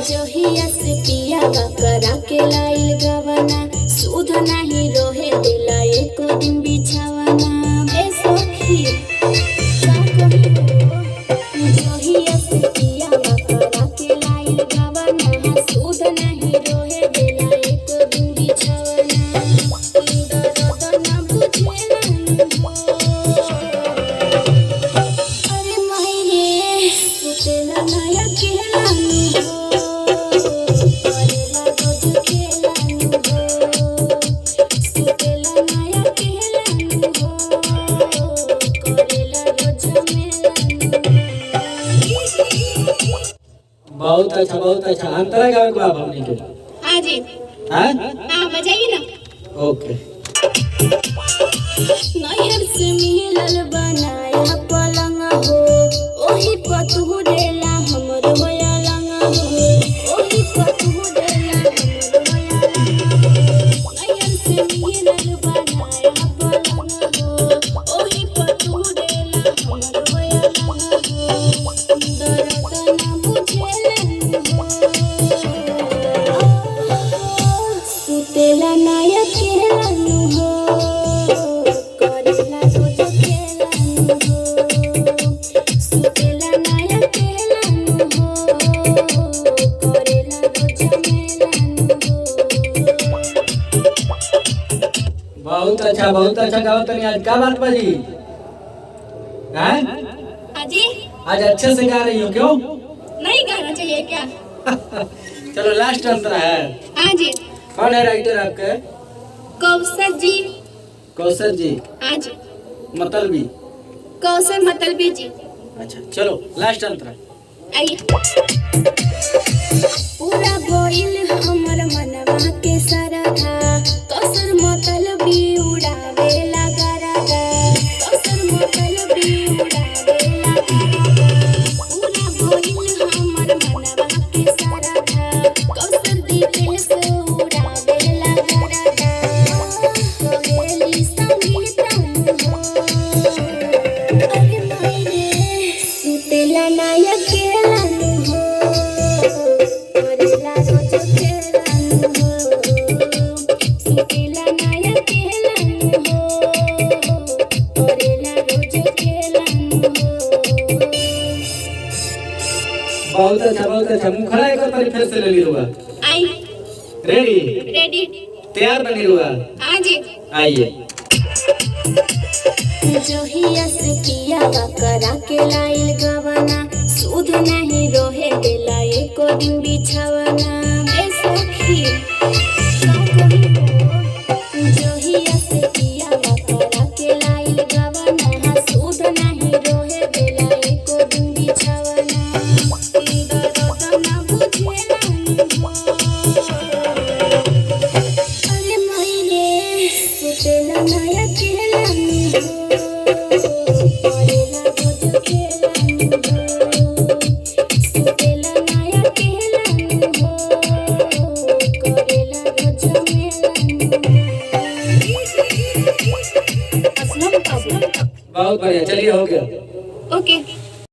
जोहिया से पिया करा के लाइल गवना सुध नहीं रोहे दिला एको दिन बिछावना ए सखी का कहूं जोहिया से पिया करा के लाइल गवना सुध नहीं रोहे दिला एको दिन बिछावना दर्द न बुझेला अरे मायने सुतेला नया केला बहुत अच्छा अंतरा गावे को आप हमने के हाँ जी हां हाँ बजाइए ना ओके नैहर से मिलल बनाया पलंग हो ओही पतू देला हमर होया लंग हो ओही पतू देला हमर होया नैहर से मिलल बनाया पलंग हो ओही पतू देला हमर होया लंग हो दर्द न बुझेला सुतेला नाया केला हो करेला रोज केला हो सुतेला नाया केला हो करेला रोज मेला हो बहुत अच्छा गाओ तनी आज का बात बाजी हैं अजी आज अच्छे से गा रही हो क्यों नहीं गाना चाहिए क्या चलो लास्ट अंतरा है हाँ जी कौन है राइटर आपके कौशल जी हाँ जी मतलबी कौशल मतलबी जी अच्छा चलो लास्ट अंतरा आइए पूरा बोइल हमर मनवा के सरधा कौशल मतलबी उड़ावे लगा रागा कौशल मतलबी उड़ावे लगा पूरा बोइल हमर मनवा के सरधा कौशल दीपे से उड़ावे लगा रागा कोहेली संगीतम हो अरे मायने सुतेला नाया केला हो करेला रोज केला हो सुतेला नाया केला हो करेला रोज केला हो बहुत अच्छा मुंह खड़ा एक बार फिर से ले ली रुआ आई रेडी रेडी तैयार बनी रुआ हाँ जी आइए जोहिया से पिया करा के लाइल गवना सुध नहीं रोहे दिला एको दिन बिछावना ए सखी का कहूं जोहिया से पिया करा के लाइल गवना सुध नहीं रोहे दिला एको दिन बिछावना दर्द न बुझेला अरे मायने सुतेला नया केला करेला रोज केला हो सुतेला नया केला हो करेला रोज मेला बहुत बढ़िया चलिए हो गया